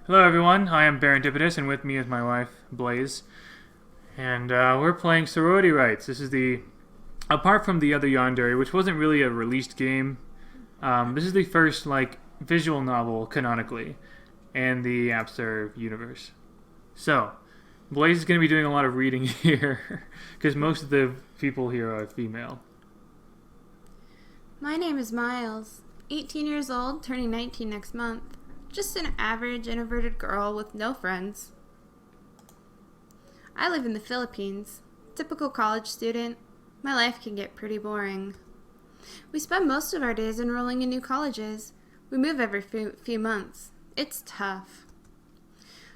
Hello everyone, I am Barentipidus, and with me is my wife, Blaze. And we're playing Sorority Rites. This is apart from the other Yandere, which wasn't really a released game, this is the first, visual novel, canonically, in the AppSir universe. So, Blaze is going to be doing a lot of reading here, because most of the people here are female. My name is Myles, 18 years old, turning 19 next month. Just an average introverted girl with no friends. I live in the Philippines. Typical college student. My life can get pretty boring. We spend most of our days enrolling in new colleges. We move every few months. It's tough.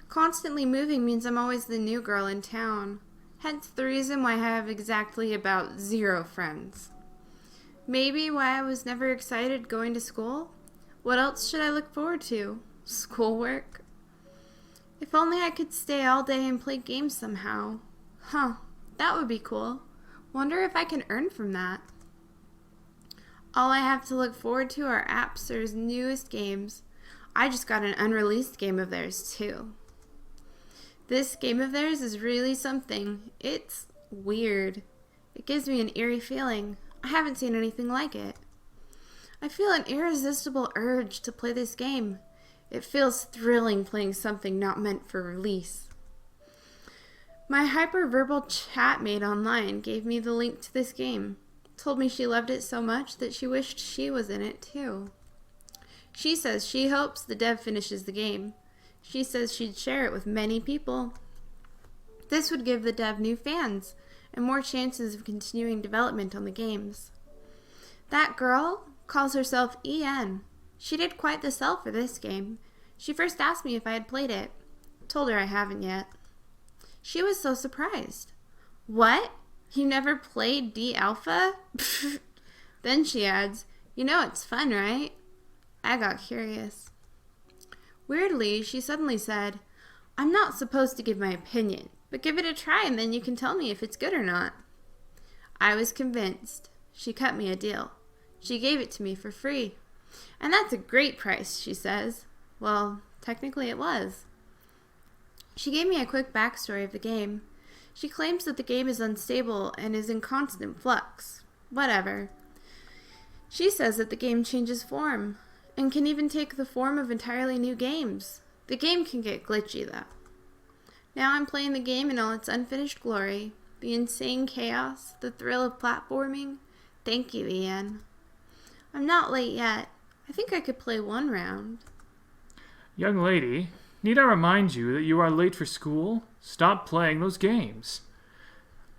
Constantly moving means I'm always the new girl in town. Hence the reason why I have exactly about 0 friends. Maybe why I was never excited going to school? What else should I look forward to? Schoolwork? If only I could stay all day and play games somehow. That would be cool. Wonder if I can earn from that. All I have to look forward to are AppSir's newest games. I just got an unreleased game of theirs too. This game of theirs is really something. It's weird. It gives me an eerie feeling. I haven't seen anything like it. I feel an irresistible urge to play this game. It feels thrilling playing something not meant for release. My hyperverbal chatmate online gave me the link to this game. Told me she loved it so much that she wished she was in it too. She says she hopes the dev finishes the game. She says she'd share it with many people. This would give the dev new fans and more chances of continuing development on the games. That girl calls herself EN. She did quite the sell for this game. She first asked me if I had played it. Told her I haven't yet. She was so surprised. What? You never played DERE ALPHA? Then she adds, you know it's fun, right? I got curious. Weirdly, she suddenly said, I'm not supposed to give my opinion, but give it a try and then you can tell me if it's good or not. I was convinced. She cut me a deal. She gave it to me for free. And that's a great price, she says. Well, technically it was. She gave me a quick backstory of the game. She claims that the game is unstable and is in constant flux. Whatever. She says that the game changes form, and can even take the form of entirely new games. The game can get glitchy, though. Now I'm playing the game in all its unfinished glory. The insane chaos, the thrill of platforming. Thank you, Ian. I'm not late yet. I think I could play 1 round. Young lady, need I remind you that you are late for school? Stop playing those games.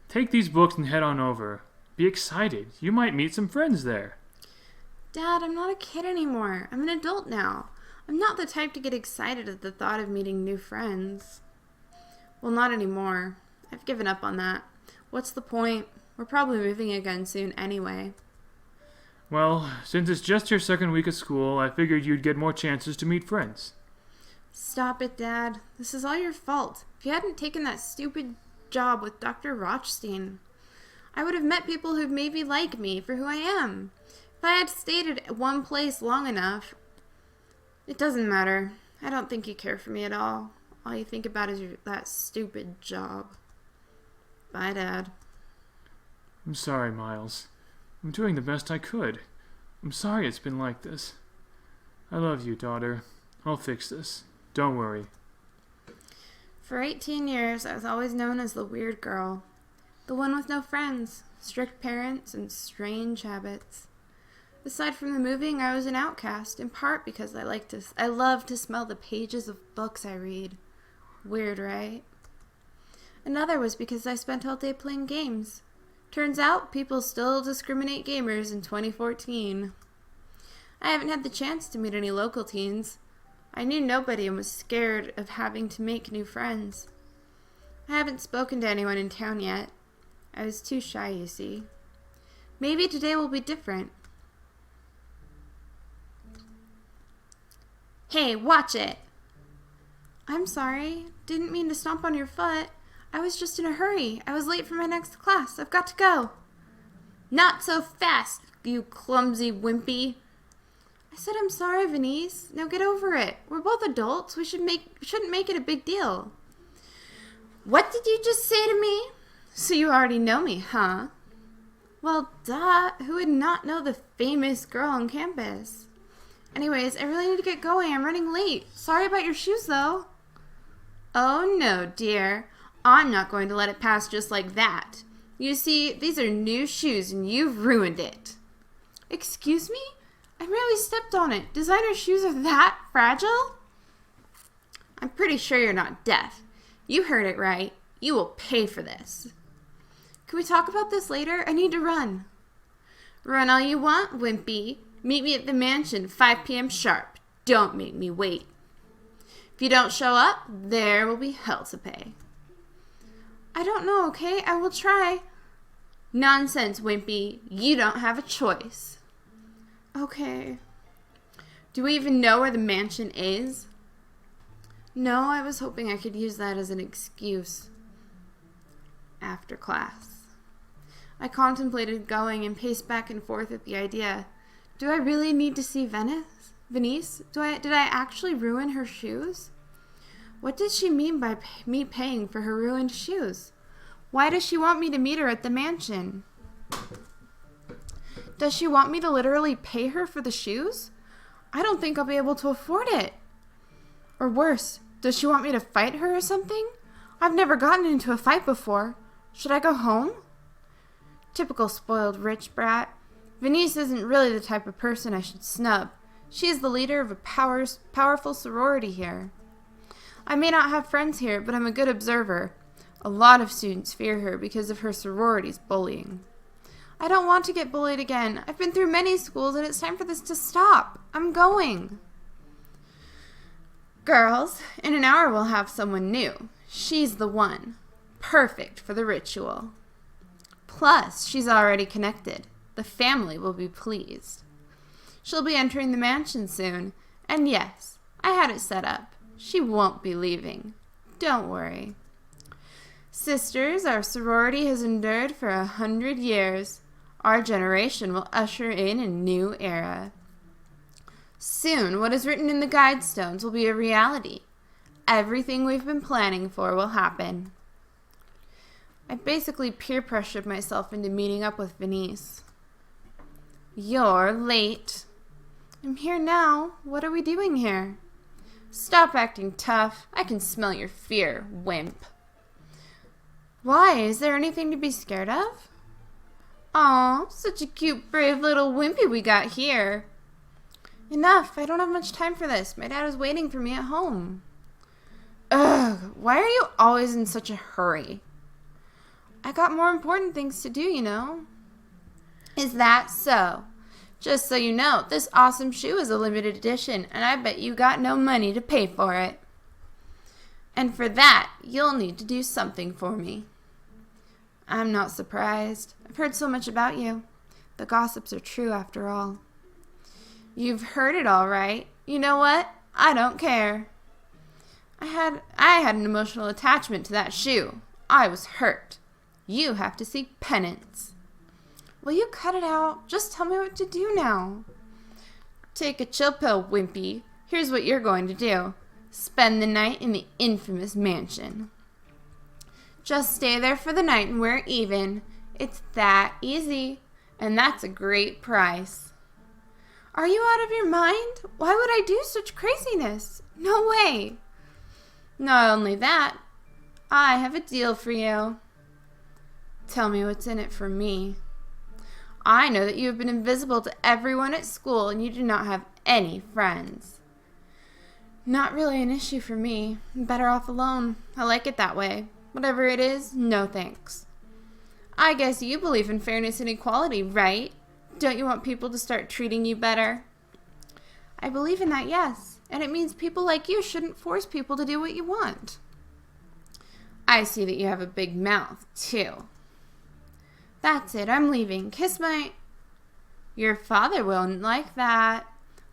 Take these books and head on over. Be excited. You might meet some friends there. Dad, I'm not a kid anymore. I'm an adult now. I'm not the type to get excited at the thought of meeting new friends. Well, not anymore. I've given up on that. What's the point? We're probably moving again soon anyway. Well, since it's just your 2nd week of school, I figured you'd get more chances to meet friends. Stop it, Dad. This is all your fault. If you hadn't taken that stupid job with Dr. Rothstein, I would have met people who'd maybe like me for who I am. If I had stayed at one place long enough. It doesn't matter. I don't think you care for me at all. All you think about is that stupid job. Bye, Dad. I'm sorry, Myles. I'm doing the best I could. I'm sorry it's been like this. I love you, daughter. I'll fix this. Don't worry. For 18 years, I was always known as the weird girl. The one with no friends, strict parents, and strange habits. Aside from the moving, I was an outcast, in part because I love to smell the pages of books I read. Weird, right? Another was because I spent all day playing games. Turns out, people still discriminate gamers in 2014. I haven't had the chance to meet any local teens. I knew nobody and was scared of having to make new friends. I haven't spoken to anyone in town yet. I was too shy, you see. Maybe today will be different. Hey, watch it! I'm sorry. Didn't mean to stomp on your foot. I was just in a hurry. I was late for my next class. I've got to go. Not so fast, you clumsy wimpy. I said I'm sorry, Venice. Now get over it. We're both adults. We shouldn't make it a big deal. What did you just say to me? So you already know me, huh? Well, duh. Who would not know the famous girl on campus? Anyways, I really need to get going. I'm running late. Sorry about your shoes, though. Oh, no, dear. I'm not going to let it pass just like that. You see, these are new shoes and you've ruined it. Excuse me? I merely stepped on it. Designer shoes are that fragile? I'm pretty sure you're not deaf. You heard it right. You will pay for this. Can we talk about this later? I need to run. Run all you want, Wimpy. Meet me at the mansion, 5 p.m. sharp. Don't make me wait. If you don't show up, there will be hell to pay. I don't know, okay? I will try. Nonsense, Wimpy. You don't have a choice. Okay. Do we even know where the mansion is? No, I was hoping I could use that as an excuse. After class. I contemplated going and paced back and forth at the idea. Do I really need to see Venice? Did I actually ruin her shoes? What did she mean by me paying for her ruined shoes? Why does she want me to meet her at the mansion? Does she want me to literally pay her for the shoes? I don't think I'll be able to afford it. Or worse, does she want me to fight her or something? I've never gotten into a fight before. Should I go home? Typical spoiled rich brat. Venice isn't really the type of person I should snub. She is the leader of a powerful sorority here. I may not have friends here, but I'm a good observer. A lot of students fear her because of her sorority's bullying. I don't want to get bullied again. I've been through many schools and it's time for this to stop. I'm going. Girls, in an hour we'll have someone new. She's the one. Perfect for the ritual. Plus, she's already connected. The family will be pleased. She'll be entering the mansion soon. And yes, I had it set up. She won't be leaving. Don't worry. Sisters, our sorority has endured for 100 years. Our generation will usher in a new era. Soon, what is written in the guidestones will be a reality. Everything we've been planning for will happen. I basically peer pressured myself into meeting up with Venice. You're late. I'm here now. What are we doing here? Stop acting tough. I can smell your fear, wimp. Why? Is there anything to be scared of? Aw, such a cute, brave little wimpy we got here. Enough. I don't have much time for this. My dad is waiting for me at home. Ugh, why are you always in such a hurry? I got more important things to do, you know. Is that so? Just so you know, this awesome shoe is a limited edition, and I bet you got no money to pay for it. And for that, you'll need to do something for me. I'm not surprised. I've heard so much about you. The gossips are true after all. You've heard it all right. You know what? I don't care. I had an emotional attachment to that shoe. I was hurt. You have to seek penance. Will you cut it out? Just tell me what to do now. Take a chill pill, Wimpy. Here's what you're going to do. Spend the night in the infamous mansion. Just stay there for the night and we're even. It's that easy. And that's a great price. Are you out of your mind? Why would I do such craziness? No way. Not only that, I have a deal for you. Tell me what's in it for me. I know that you have been invisible to everyone at school and you do not have any friends. Not really an issue for me. I'm better off alone. I like it that way. Whatever it is, no thanks. I guess you believe in fairness and equality, right? Don't you want people to start treating you better? I believe in that, yes. And it means people like you shouldn't force people to do what you want. I see that you have a big mouth, too. That's it, I'm leaving. Kiss my... Your father won't like that.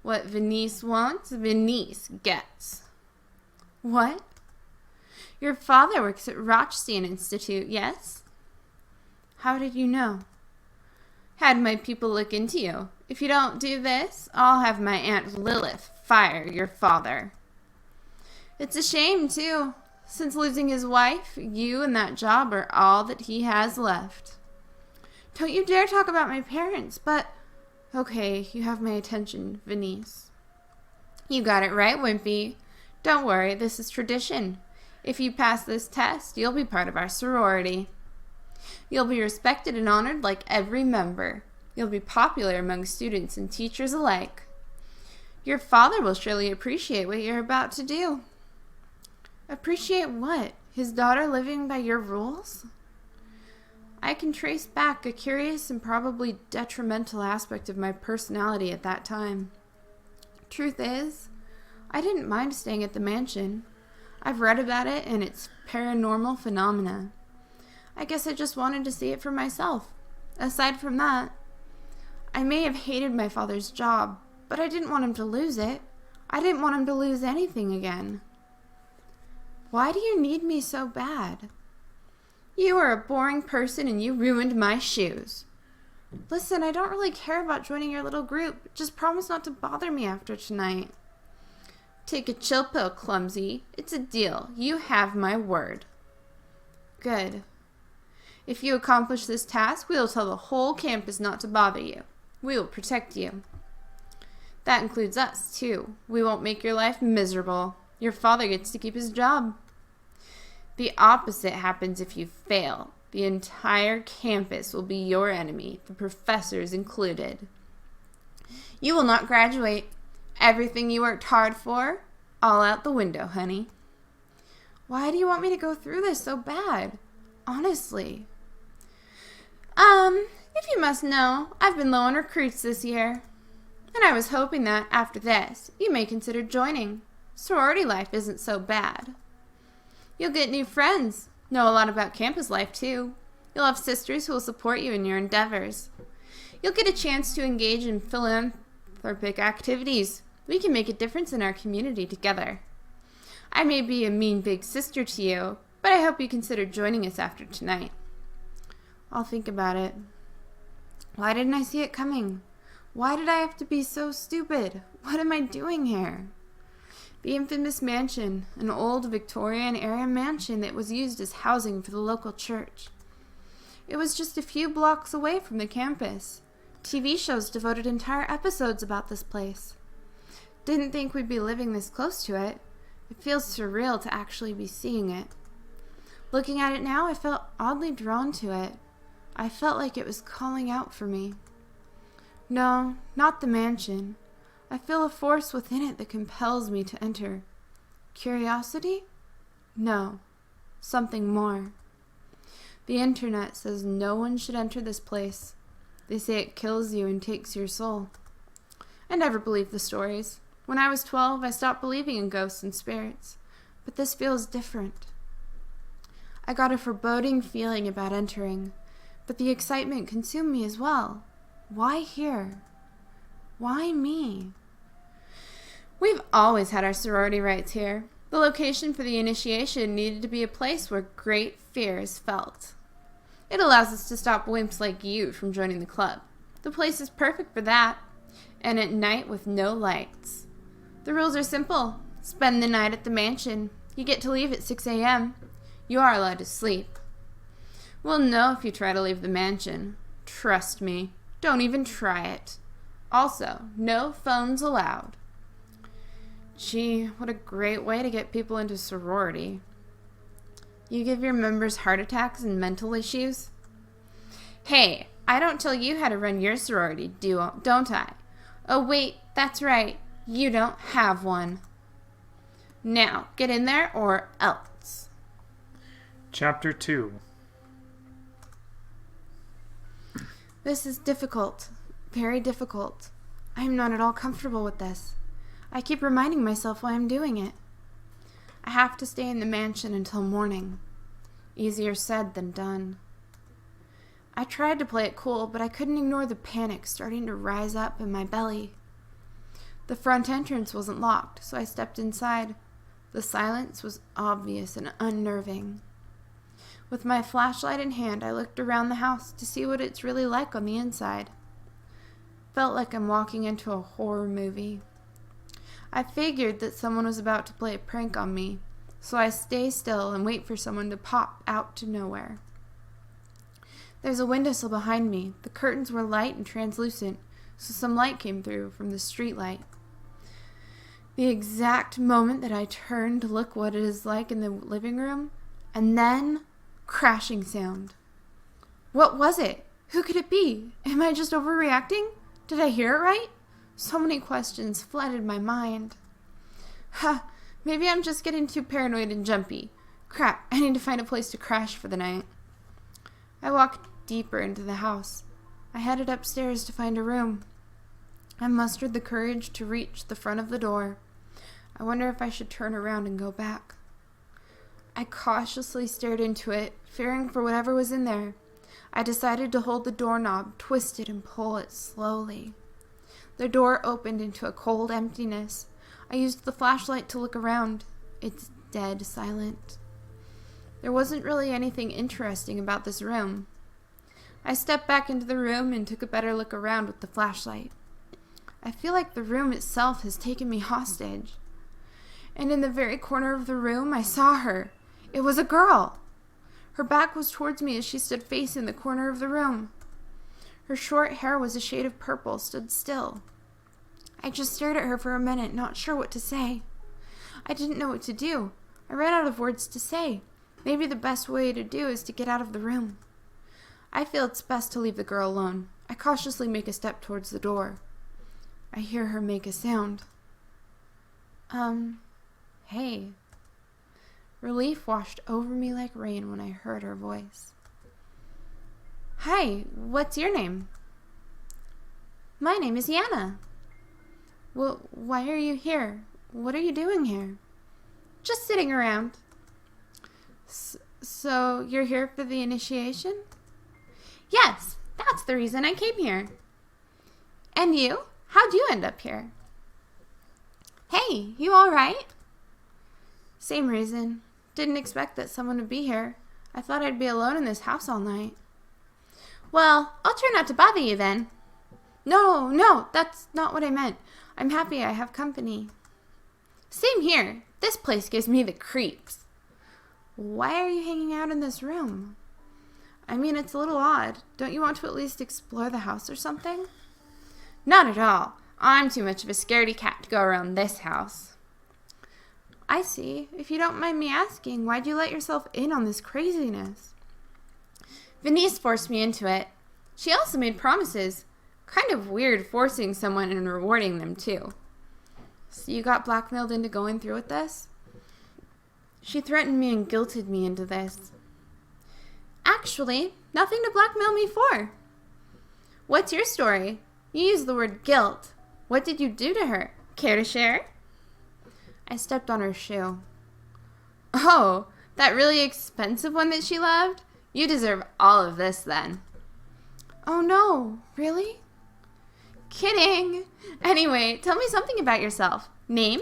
What Venice wants, Venice gets. What? Your father works at Rothstein Institute, yes? How did you know? Had my people look into you. If you don't do this, I'll have my Aunt Lilith fire your father. It's a shame, too. Since losing his wife, you and that job are all that he has left. Don't you dare talk about my parents, but... Okay, you have my attention, Venice. You got it right, Wimpy. Don't worry, this is tradition. If you pass this test, you'll be part of our sorority. You'll be respected and honored like every member. You'll be popular among students and teachers alike. Your father will surely appreciate what you're about to do. Appreciate what? His daughter living by your rules? I can trace back a curious and probably detrimental aspect of my personality at that time. Truth is, I didn't mind staying at the mansion. I've read about it and its paranormal phenomena. I guess I just wanted to see it for myself. Aside from that, I may have hated my father's job, but I didn't want him to lose it. I didn't want him to lose anything again. Why do you need me so bad? You are a boring person and you ruined my shoes. Listen, I don't really care about joining your little group. Just promise not to bother me after tonight. Take a chill pill, clumsy. It's a deal. You have my word. Good. If you accomplish this task, we will tell the whole campus not to bother you. We will protect you. That includes us, too. We won't make your life miserable. Your father gets to keep his job. The opposite happens if you fail. The entire campus will be your enemy, the professors included. You will not graduate. Everything you worked hard for, all out the window, honey. Why do you want me to go through this so bad? Honestly. If you must know, I've been low on recruits this year. And I was hoping that, after this, you may consider joining. Sorority life isn't so bad. You'll get new friends, know a lot about campus life, too. You'll have sisters who will support you in your endeavors. You'll get a chance to engage in philanthropic activities. We can make a difference in our community together. I may be a mean big sister to you, but I hope you consider joining us after tonight. I'll think about it. Why didn't I see it coming? Why did I have to be so stupid? What am I doing here? The infamous mansion, an old Victorian-era mansion that was used as housing for the local church. It was just a few blocks away from the campus. TV shows devoted entire episodes about this place. Didn't think we'd be living this close to it. It feels surreal to actually be seeing it. Looking at it now, I felt oddly drawn to it. I felt like it was calling out for me. No, not the mansion. I feel a force within it that compels me to enter. Curiosity? No, something more. The internet says no one should enter this place. They say it kills you and takes your soul. I never believed the stories. When I was 12, I stopped believing in ghosts and spirits. But this feels different. I got a foreboding feeling about entering, but the excitement consumed me as well. Why here? Why me? We've always had our sorority rites here. The location for the initiation needed to be a place where great fear is felt. It allows us to stop wimps like you from joining the club. The place is perfect for that, and at night with no lights. The rules are simple. Spend the night at the mansion. You get to leave at 6 a.m. You are allowed to sleep. We'll know if you try to leave the mansion. Trust me. Don't even try it. Also, no phones allowed. Gee, what a great way to get people into sorority. You give your members heart attacks and mental issues? Hey, I don't tell you how to run your sorority, don't I? Oh wait, that's right. You don't have one. Now, get in there or else. Chapter 2. This is difficult. Very difficult. I am not at all comfortable with this. I keep reminding myself why I'm doing it. I have to stay in the mansion until morning. Easier said than done. I tried to play it cool, but I couldn't ignore the panic starting to rise up in my belly. The front entrance wasn't locked, so I stepped inside. The silence was obvious and unnerving. With my flashlight in hand, I looked around the house to see what it's really like on the inside. Felt like I'm walking into a horror movie. I figured that someone was about to play a prank on me, so I stay still and wait for someone to pop out to nowhere. There's a windowsill behind me. The curtains were light and translucent, so some light came through from the street light. The exact moment that I turned to look what it is like in the living room, and then crashing sound. What was it? Who could it be? Am I just overreacting? Did I hear it right? So many questions flooded my mind. Maybe I'm just getting too paranoid and jumpy. Crap, I need to find a place to crash for the night. I walked deeper into the house. I headed upstairs to find a room. I mustered the courage to reach the front of the door. I wonder if I should turn around and go back. I cautiously stared into it, fearing for whatever was in there. I decided to hold the doorknob, twist it, and pull it slowly. The door opened into a cold emptiness. I used the flashlight to look around. It's dead silent. There wasn't really anything interesting about this room. I stepped back into the room and took a better look around with the flashlight. I feel like the room itself has taken me hostage. And in the very corner of the room, I saw her. It was a girl. Her back was towards me as she stood facing the corner of the room. Her short hair was a shade of purple, stood still. I just stared at her for a minute, not sure what to say. I didn't know what to do. I ran out of words to say. Maybe the best way to do is to get out of the room. I feel it's best to leave the girl alone. I cautiously make a step towards the door. I hear her make a sound. Hey. Relief washed over me like rain when I heard her voice. Hi, what's your name? My name is Yanna. Well, why are you here? What are you doing here? Just sitting around. So you're here for the initiation? Yes, that's the reason I came here. And you? How'd you end up here? Hey, you all right? Same reason. Didn't expect that someone would be here. I thought I'd be alone in this house all night. Well, I'll try not to bother you then. No, that's not what I meant. I'm happy I have company. Same here. This place gives me the creeps. Why are you hanging out in this room? I mean, it's a little odd. Don't you want to at least explore the house or something? Not at all. I'm too much of a scaredy cat to go around this house. I see. If you don't mind me asking, why'd you let yourself in on this craziness? Venice forced me into it. She also made promises. Kind of weird forcing someone and rewarding them too. So you got blackmailed into going through with this? She threatened me and guilted me into this. Actually, nothing to blackmail me for. What's your story? You used the word guilt. What did you do to her? Care to share? I stepped on her shoe. Oh, that really expensive one that she loved? You deserve all of this then. Oh no, really? Kidding. Anyway, tell me something about yourself. Name?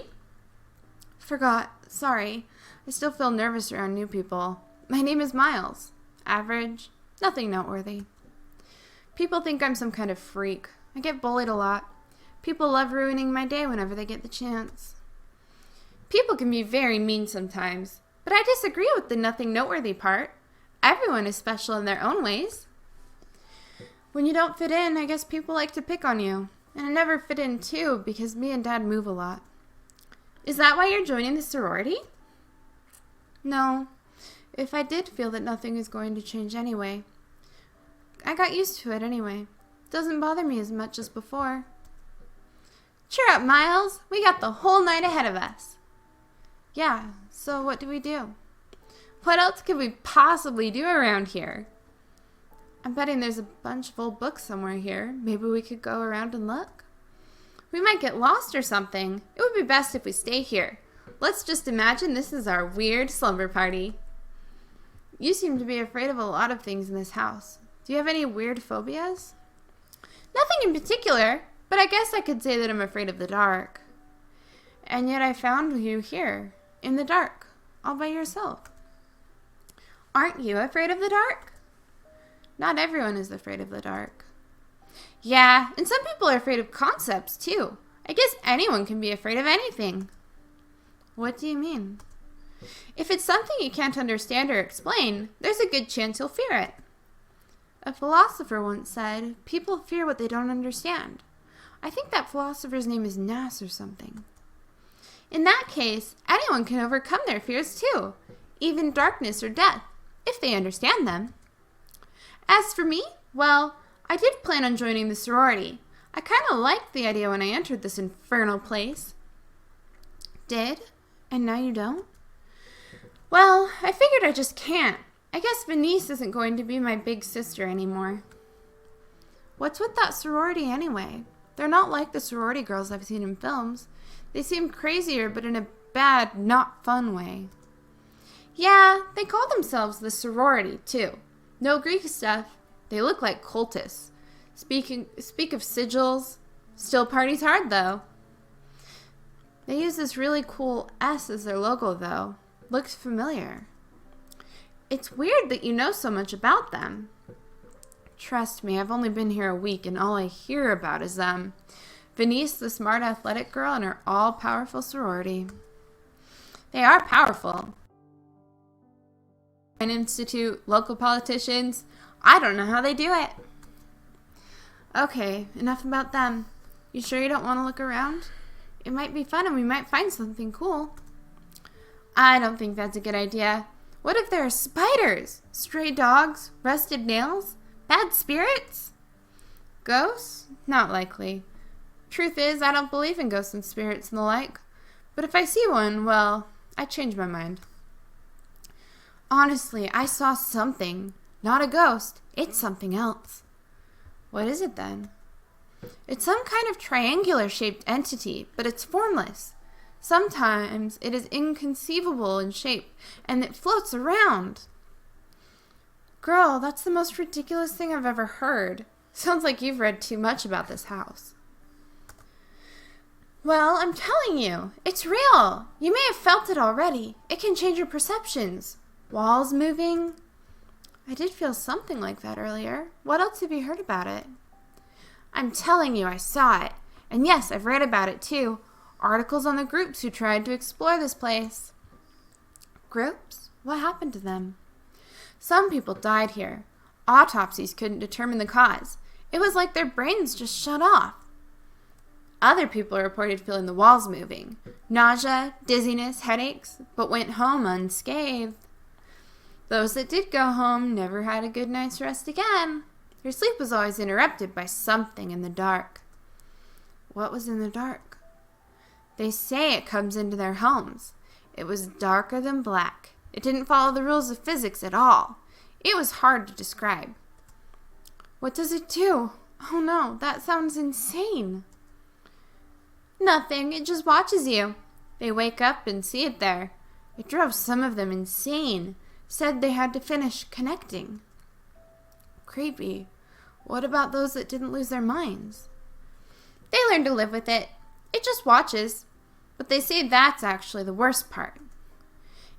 Forgot. Sorry. I still feel nervous around new people. My name is Myles. Average. Nothing noteworthy. People think I'm some kind of freak. I get bullied a lot. People love ruining my day whenever they get the chance. People can be very mean sometimes, but I disagree with the nothing noteworthy part. Everyone is special in their own ways. When you don't fit in, I guess people like to pick on you. And I never fit in too because me and Dad move a lot. Is that why you're joining the sorority? No. If I did feel that nothing is going to change anyway. I got used to it anyway. Doesn't bother me as much as before. Cheer up, Myles. We got the whole night ahead of us. Yeah, so what do we do? What else could we possibly do around here? I'm betting there's a bunch of old books somewhere here. Maybe we could go around and look. We might get lost or something. It would be best if we stay here. Let's just imagine this is our weird slumber party. You seem to be afraid of a lot of things in this house. Do you have any weird phobias? Nothing in particular, but I guess I could say that I'm afraid of the dark. And yet I found you here, in the dark, all by yourself. Aren't you afraid of the dark? Not everyone is afraid of the dark. Yeah, and some people are afraid of concepts, too. I guess anyone can be afraid of anything. What do you mean? If it's something you can't understand or explain, there's a good chance you'll fear it. A philosopher once said, people fear what they don't understand. I think that philosopher's name is Nass or something. In that case, anyone can overcome their fears too, even darkness or death, if they understand them. As for me, well, I did plan on joining the sorority. I kind of liked the idea when I entered this infernal place. Did? And now you don't? Well, I figured I just can't. I guess Venice isn't going to be my big sister anymore. What's with that sorority anyway? They're not like the sorority girls I've seen in films. They seem crazier, but in a bad, not fun way. Yeah, they call themselves the sorority, too. No Greek stuff. They look like cultists. Speak of sigils. Still parties hard, though. They use this really cool S as their logo, though. Looks familiar. It's weird that you know so much about them. Trust me, I've only been here a week, and all I hear about is them. Venice, the smart athletic girl, and her all-powerful sorority. They are powerful. An institute, local politicians, I don't know how they do it. Okay, enough about them. You sure you don't want to look around? It might be fun and we might find something cool. I don't think that's a good idea. What if there are spiders, stray dogs, rusted nails, bad spirits? Ghosts? Not likely. Truth is, I don't believe in ghosts and spirits and the like. But if I see one, well, I change my mind. Honestly, I saw something. Not a ghost. It's something else. What is it then? It's some kind of triangular-shaped entity, but it's formless. Sometimes it is inconceivable in shape, and it floats around. Girl, that's the most ridiculous thing I've ever heard. Sounds like you've read too much about this house. Well, I'm telling you, it's real. You may have felt it already. It can change your perceptions. Walls moving. I did feel something like that earlier. What else have you heard about it? I'm telling you, I saw it. And yes, I've read about it too. Articles on the groups who tried to explore this place. Groups? What happened to them? Some people died here. Autopsies couldn't determine the cause. It was like their brains just shut off. Other people reported feeling the walls moving. Nausea, dizziness, headaches, but went home unscathed. Those that did go home never had a good night's rest again. Their sleep was always interrupted by something in the dark. What was in the dark? They say it comes into their homes. It was darker than black. It didn't follow the rules of physics at all. It was hard to describe. What does it do? Oh no, that sounds insane. Nothing, it just watches you. They wake up and see it there. It drove some of them insane. Said they had to finish connecting. Creepy. What about those that didn't lose their minds? They learn to live with it. It just watches. But they say that's actually the worst part.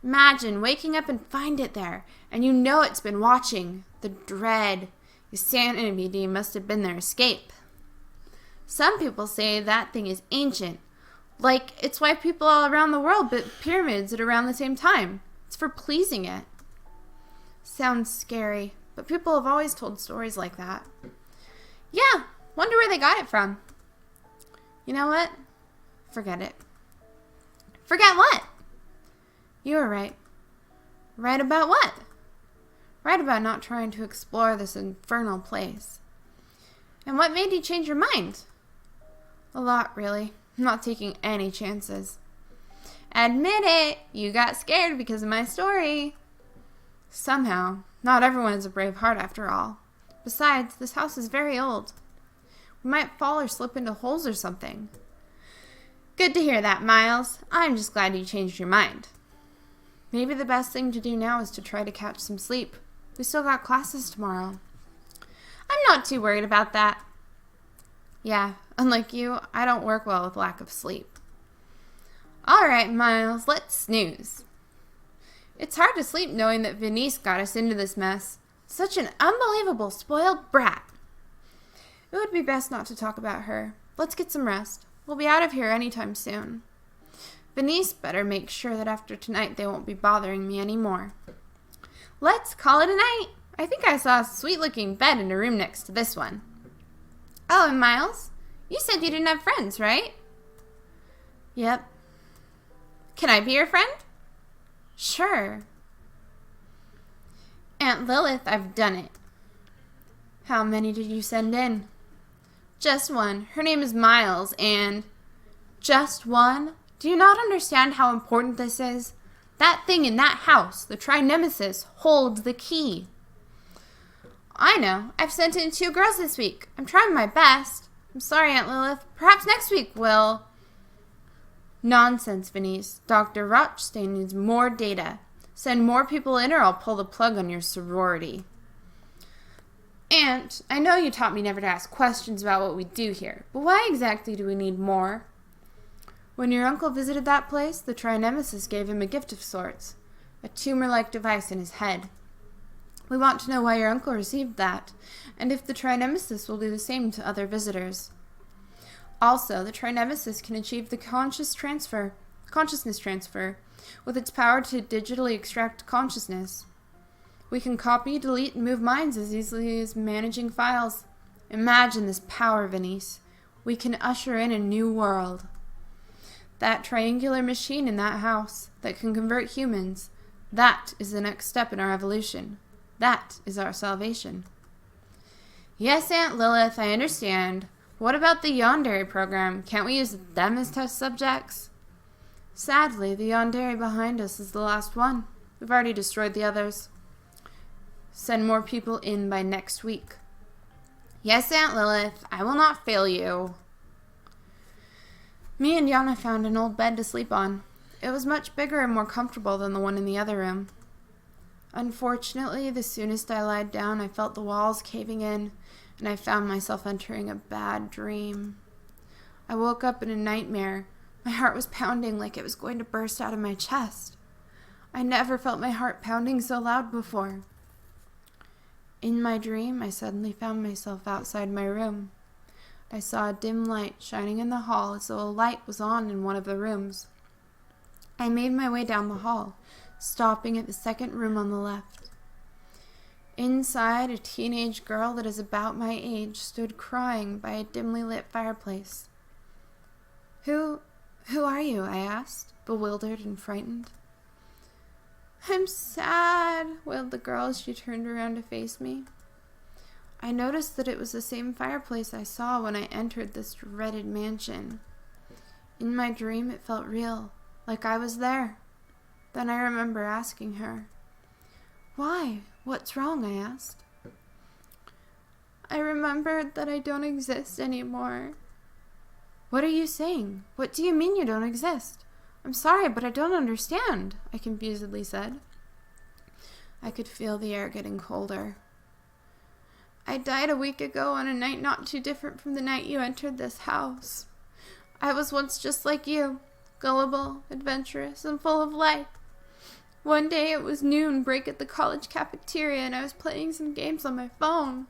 Imagine waking up and find it there, and you know it's been watching. The dread. The sanity must have been their escape. Some people say that thing is ancient. Like, it's why people all around the world built pyramids at around the same time. It's for pleasing it. Sounds scary, but people have always told stories like that. Yeah, wonder where they got it from. You know what? Forget it. Forget what? You were right. Right about what? Right about not trying to explore this infernal place. And what made you change your mind? A lot, really. I'm not taking any chances. Admit it, you got scared because of my story. Somehow, not everyone is a brave heart after all. Besides, this house is very old. We might fall or slip into holes or something. Good to hear that, Myles. I'm just glad you changed your mind. Maybe the best thing to do now is to try to catch some sleep. We still got classes tomorrow. I'm not too worried about that. Yeah, unlike you, I don't work well with lack of sleep. All right, Myles, let's snooze. It's hard to sleep knowing that Venice got us into this mess. Such an unbelievable spoiled brat. It would be best not to talk about her. Let's get some rest. We'll be out of here anytime soon. Venice better make sure that after tonight they won't be bothering me anymore. Let's call it a night. I think I saw a sweet-looking bed in a room next to this one. Oh, and Myles, you said you didn't have friends, right? Yep. Can I be your friend? Sure. Aunt Lilith, I've done it. How many did you send in? Just one. Her name is Myles, and... Just one? Do you not understand how important this is? That thing in that house, the Trinemesis, holds the key. I know. I've sent in 2 girls this week. I'm trying my best. I'm sorry, Aunt Lilith. Perhaps next week we'll... Nonsense, Venice. Dr. Rochstein needs more data. Send more people in or I'll pull the plug on your sorority. Aunt, I know you taught me never to ask questions about what we do here, but why exactly do we need more? When your uncle visited that place, the Trinemesis gave him a gift of sorts, a tumor-like device in his head. We want to know why your uncle received that, and if the Trinemesis will do the same to other visitors. Also, the Trinemesis can achieve the consciousness transfer, with its power to digitally extract consciousness. We can copy, delete, and move minds as easily as managing files. Imagine this power, Venice. We can usher in a new world. That triangular machine in that house that can convert humans, that is the next step in our evolution. That is our salvation. Yes, Aunt Lilith, I understand. What about the Yandere program? Can't we use them as test subjects? Sadly, the Yandere behind us is the last one. We've already destroyed the others. Send more people in by next week. Yes, Aunt Lilith, I will not fail you. Me and Yanna found an old bed to sleep on. It was much bigger and more comfortable than the one in the other room. Unfortunately, the soonest I lied down, I felt the walls caving in, and I found myself entering a bad dream. I woke up in a nightmare. My heart was pounding like it was going to burst out of my chest. I never felt my heart pounding so loud before. In my dream, I suddenly found myself outside my room. I saw a dim light shining in the hall as though a light was on in one of the rooms. I made my way down the hall, stopping at the second room on the left. Inside, a teenage girl that is about my age stood crying by a dimly lit fireplace. Who are you? I asked, bewildered and frightened. I'm sad, wailed the girl as she turned around to face me. I noticed that it was the same fireplace I saw when I entered this dreaded mansion. In my dream, it felt real, like I was there. Then I remember asking her, "Why? What's wrong?" I asked. I remembered that I don't exist anymore. What are you saying? What do you mean you don't exist? I'm sorry, but I don't understand, I confusedly said. I could feel the air getting colder. I died a week ago on a night not too different from the night you entered this house. I was once just like you, gullible, adventurous, and full of life. One day it was noon break at the college cafeteria and I was playing some games on my phone.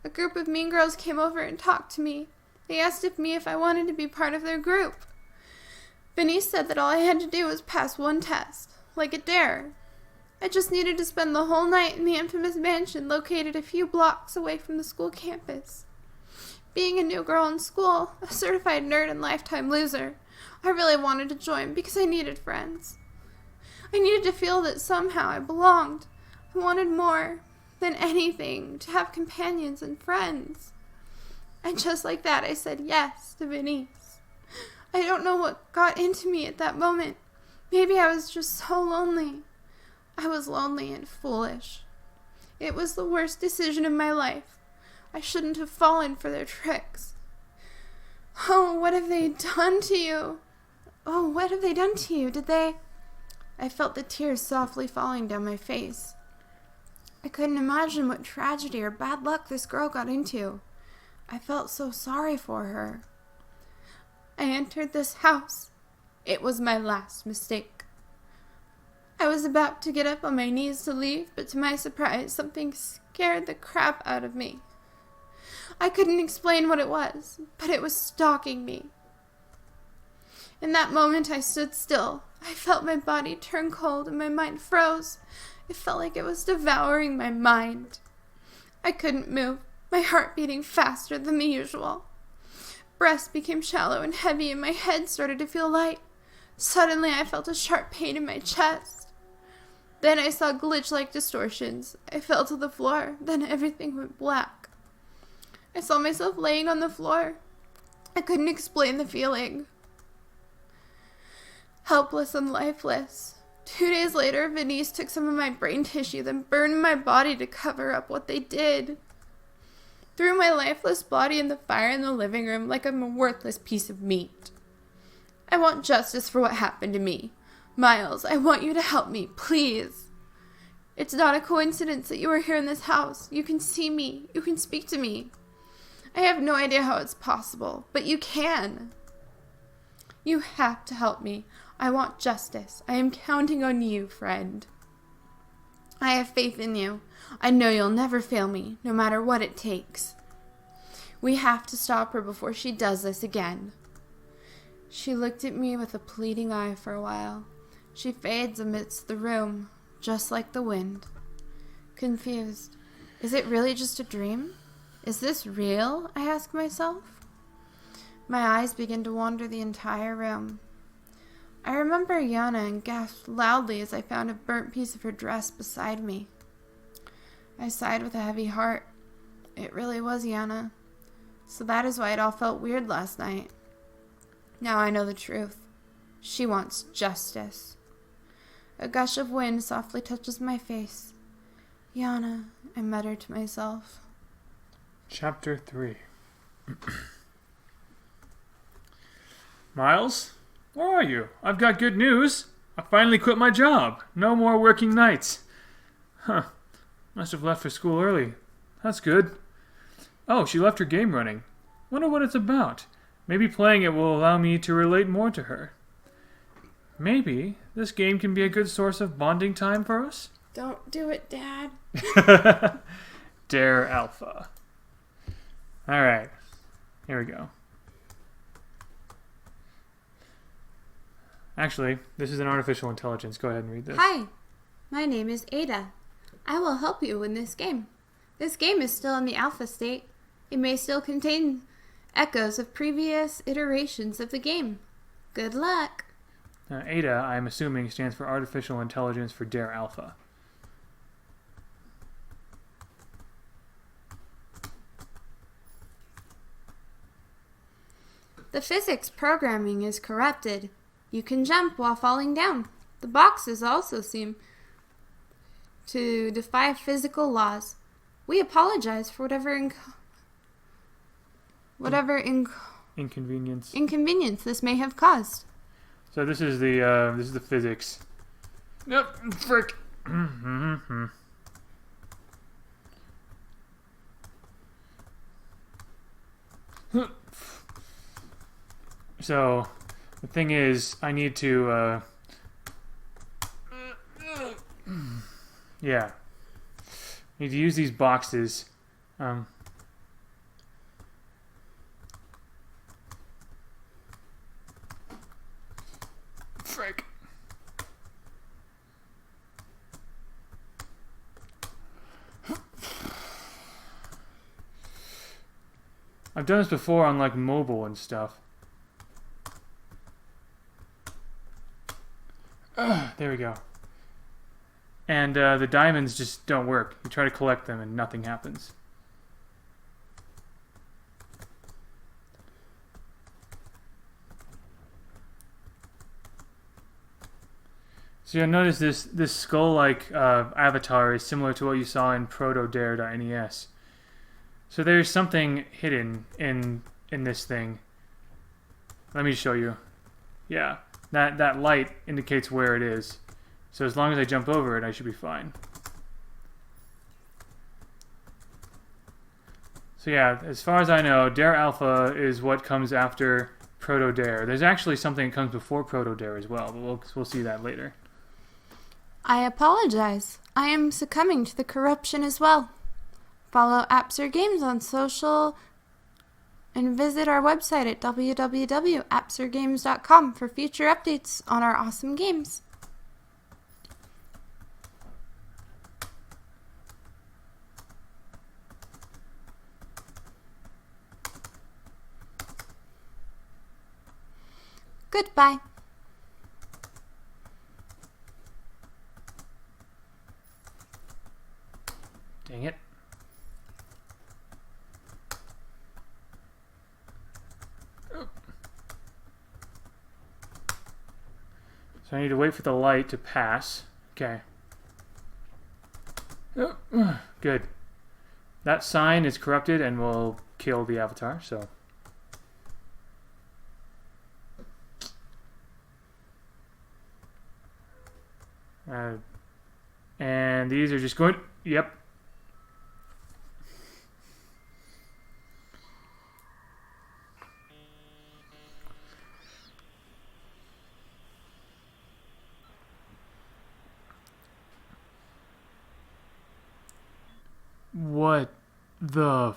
A group of mean girls came over and talked to me. They asked if I wanted to be part of their group. Venice said that all I had to do was pass one test, like a DERE. I just needed to spend the whole night in the infamous mansion located a few blocks away from the school campus. Being a new girl in school, a certified nerd and lifetime loser, I really wanted to join because I needed friends. I needed to feel that somehow I belonged. I wanted more than anything to have companions and friends. And just like that, I said yes to Venice. I don't know what got into me at that moment. Maybe I was just so lonely. I was lonely and foolish. It was the worst decision of my life. I shouldn't have fallen for their tricks. Oh, what have they done to you? Oh, what have they done to you? Did they... I felt the tears softly falling down my face. I couldn't imagine what tragedy or bad luck this girl got into. I felt so sorry for her. I entered this house. It was my last mistake. I was was about to get up on my knees to leave, but to my surprise, something scared the crap out of me. I couldn't explain what it was, but it was stalking me. In that moment, I stood still. I felt my body turn cold and my mind froze. It felt like it was devouring my mind. I couldn't move, my heart beating faster than the usual. Breaths became shallow and heavy, and my head started to feel light. Suddenly, I felt a sharp pain in my chest. Then I saw glitch-like distortions. I fell to the floor. Then everything went black. I saw myself laying on the floor. I couldn't explain the feeling. Helpless and lifeless. 2 days later, Venice took some of my brain tissue, then burned my body to cover up what they did. Threw my lifeless body in the fire in the living room like I'm a worthless piece of meat. I want justice for what happened to me. Myles, I want you to help me, please. It's not a coincidence that you are here in this house. You can see me. You can speak to me. I have no idea how it's possible, but you can. You have to help me. I want justice. I am counting on you, friend. I have faith in you. I know you'll never fail me, no matter what it takes. We have to stop her before she does this again. She looked at me with a pleading eye for a while. She fades amidst the room, just like the wind. Confused. Is it really just a dream? Is this real? I ask myself. My eyes begin to wander the entire room. I remember Yanna and gasped loudly as I found a burnt piece of her dress beside me. I sighed with a heavy heart. It really was Yanna. So that is why it all felt weird last night. Now I know the truth. She wants justice. A gush of wind softly touches my face. Yanna, I mutter to myself. Chapter 3. Myles? Where are you? I've got good news. I finally quit my job. No more working nights. Huh. Must have left for school early. That's good. Oh, she left her game running. Wonder what it's about. Maybe playing it will allow me to relate more to her. Maybe this game can be a good source of bonding time for us? Don't do it, Dad. DERE ALPHA. Alright. Here we go. Actually, this is an artificial intelligence. Go ahead and read this. Hi, my name is Ada. I will help you in this game. This game is still in the alpha state. It may still contain echoes of previous iterations of the game. Good luck. Ada, I'm assuming, stands for Artificial Intelligence for DERE ALPHA. The physics programming is corrupted. You can jump while falling down. The boxes also seem to defy physical laws. We apologize for whatever inconvenience this may have caused. So this is the physics. Yep, frick. So the thing is, I need to yeah. Need to use these boxes. Frick. I've done this before on like mobile and stuff. There we go. And the diamonds just don't work. You try to collect them and nothing happens. So you'll notice this skull-like avatar is similar to what you saw in proto-dare.nes. So there's something hidden in this thing. Let me show you. Yeah, that light indicates where it is. So as long as I jump over it, I should be fine. So yeah, as far as I know, DERE ALPHA is what comes after proto-dare. There's actually something that comes before proto-dare as well, but we'll see that later. I apologize. I am succumbing to the corruption as well. Follow AppSir Games on social and visit our website at www.appsirgames.com for future updates on our awesome games. Goodbye. Dang it. So I need to wait for the light to pass. Okay. Good. That sign is corrupted and will kill the avatar, so. And these are just going. Yep. What the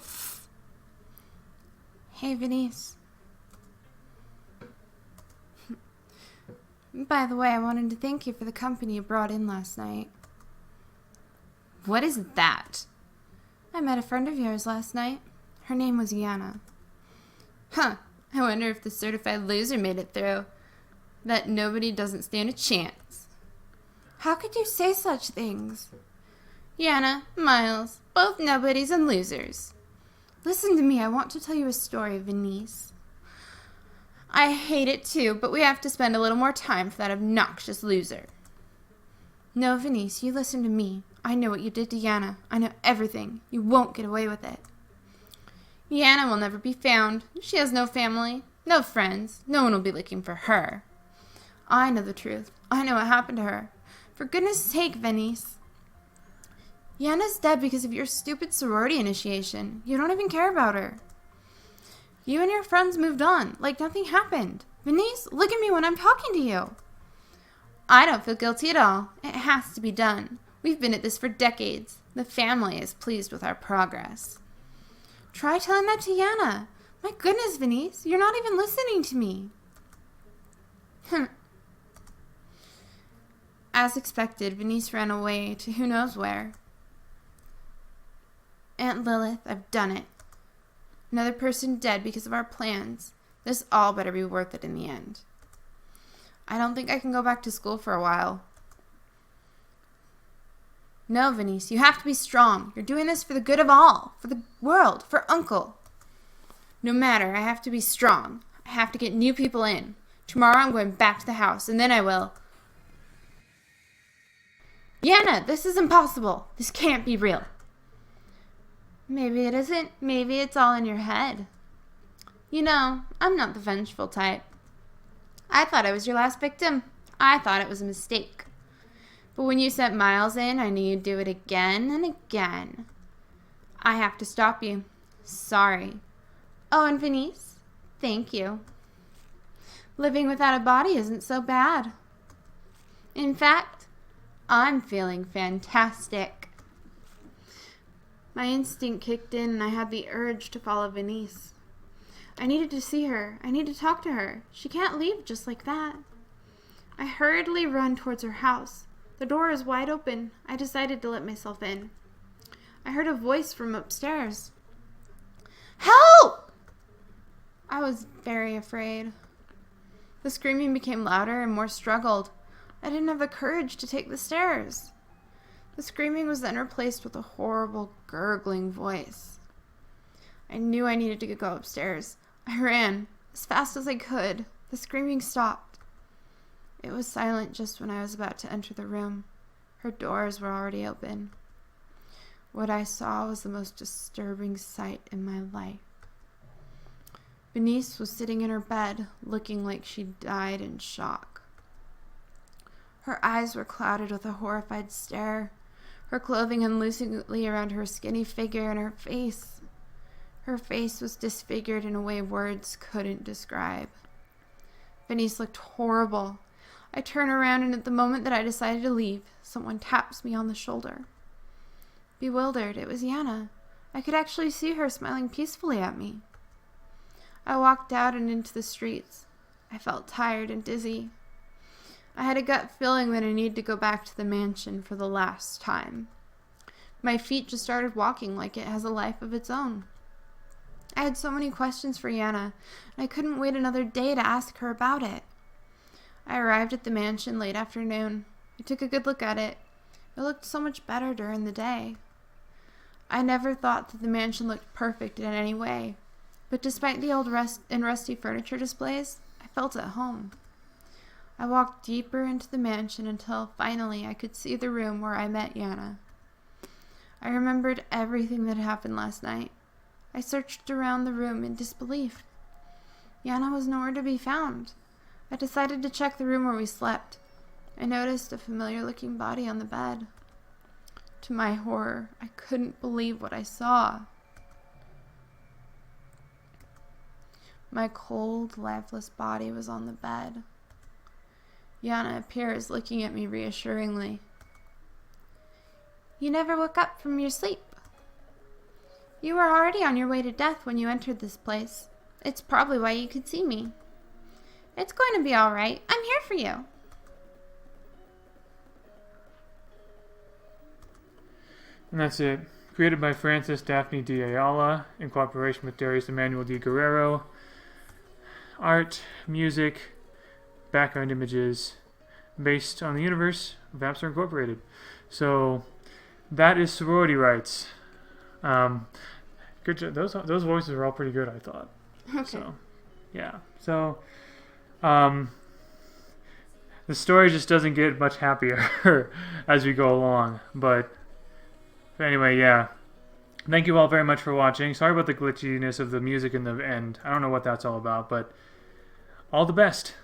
Hey, Venice. By the way, I wanted to thank you for the company you brought in last night. What is that? I met a friend of yours last night. Her name was Yanna. Huh. I wonder if the certified loser made it through. That nobody doesn't stand a chance. How could you say such things? Yanna, Myles, both nobodies and losers. Listen to me, I want to tell you a story, Venice. I hate it too, but we have to spend a little more time for that obnoxious loser. No, Venice, you listen to me. I know what you did to Yanna. I know everything. You won't get away with it. Yanna will never be found. She has no family, no friends. No one will be looking for her. I know the truth. I know what happened to her. For goodness sake, Venice. Yanna's dead because of your stupid sorority initiation. You don't even care about her. You and your friends moved on, like nothing happened. Venice, look at me when I'm talking to you. I don't feel guilty at all. It has to be done. We've been at this for decades. The family is pleased with our progress. Try telling that to Yanna. My goodness, Venice, you're not even listening to me. As expected, Venice ran away to who knows where. Aunt Lilith, I've done it. Another person dead because of our plans. This all better be worth it in the end. I don't think I can go back to school for a while. No, Venice, you have to be strong. You're doing this for the good of all. For the world. For Uncle. No matter, I have to be strong. I have to get new people in. Tomorrow I'm going back to the house, and then I will. Yanna, this is impossible. This can't be real. Maybe it isn't. Maybe it's all in your head. You know, I'm not the vengeful type. I thought I was your last victim. I thought it was a mistake. But when you sent Myles in, I knew you'd do it again and again. I have to stop you. Sorry. Oh, and Venice, thank you. Living without a body isn't so bad. In fact, I'm feeling fantastic. My instinct kicked in and I had the urge to follow Venice. I needed to see her. I need to talk to her. She can't leave just like that. I hurriedly run towards her house. The door is wide open. I decided to let myself in. I heard a voice from upstairs. Help! I was very afraid. The screaming became louder and more struggled. I didn't have the courage to take the stairs. The screaming was then replaced with a horrible, gurgling voice. I knew I needed to go upstairs. I ran as fast as I could. The screaming stopped. It was silent just when I was about to enter the room. Her doors were already open. What I saw was the most disturbing sight in my life. Venice was sitting in her bed, looking like she died in shock. Her eyes were clouded with a horrified stare. Her clothing hung loosely around her skinny figure, and her face was disfigured in a way words couldn't describe. Venice looked horrible. I turn around, and at the moment that I decided to leave, someone taps me on the shoulder. Bewildered, it was Yanna. I could actually see her smiling peacefully at me. I walked out and into the streets. I felt tired and dizzy. I had a gut feeling that I needed to go back to the mansion for the last time. My feet just started walking like it has a life of its own. I had so many questions for Yanna, and I couldn't wait another day to ask her about it. I arrived at the mansion late afternoon. I took a good look at it. It looked so much better during the day. I never thought that the mansion looked perfect in any way, but despite the old and rusty furniture displays, I felt at home. I walked deeper into the mansion until finally I could see the room where I met Yanna. I remembered everything that happened last night. I searched around the room in disbelief. Yanna was nowhere to be found. I decided to check the room where we slept. I noticed a familiar-looking body on the bed. To my horror, I couldn't believe what I saw. My cold, lifeless body was on the bed. Yanna appears, looking at me reassuringly. You never woke up from your sleep. You were already on your way to death when you entered this place. It's probably why you could see me. It's going to be all right. I'm here for you. And that's it. Created by Francis Daphne D. Ayala in cooperation with Darius Emmanuel D. Guerrero. Art, music, background images, based on the universe of AppSir Incorporated. So that is Sorority Rites. Good job. Those voices are all pretty good, I thought. Okay. So, yeah. So, the story just doesn't get much happier as we go along. But anyway, yeah. Thank you all very much for watching. Sorry about the glitchiness of the music in the end. I don't know what that's all about, but all the best.